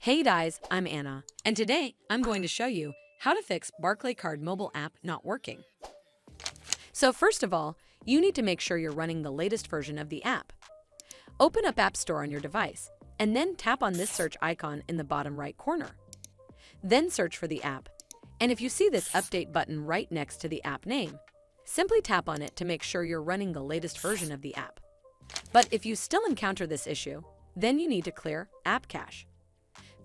Hey guys, I'm Anna, and today I'm going to show you how to fix Barclaycard mobile app not working. So first of all, you need to make sure you're running the latest version of the app. Open up App Store on your device, and then tap on this search icon in the bottom right corner. Then search for the app, and if you see this update button right next to the app name, simply tap on it to make sure you're running the latest version of the app. But if you still encounter this issue, then you need to clear App Cache.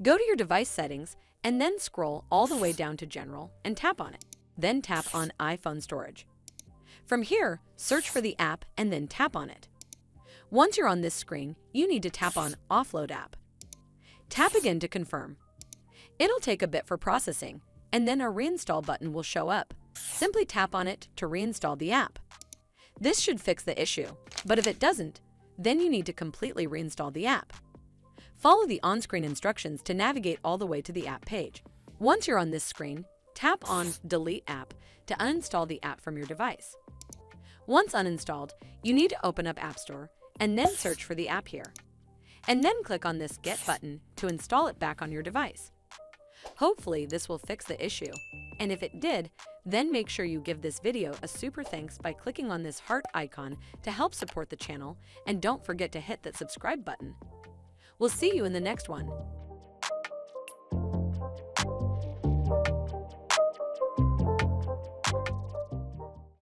Go to your device settings and then scroll all the way down to General and tap on it. Then tap on iPhone Storage. From here, search for the app and then tap on it. Once you're on this screen, you need to tap on Offload App. Tap again to confirm. It'll take a bit for processing, and then a Reinstall button will show up. Simply tap on it to reinstall the app. This should fix the issue, but if it doesn't, then you need to completely reinstall the app. Follow the on-screen instructions to navigate all the way to the app page. Once you're on this screen, tap on Delete App to uninstall the app from your device. Once uninstalled, you need to open up App Store and then search for the app here. And then click on this Get button to install it back on your device. Hopefully this will fix the issue, and if it did, then make sure you give this video a super thanks by clicking on this heart icon to help support the channel, and don't forget to hit that subscribe button. We'll see you in the next one.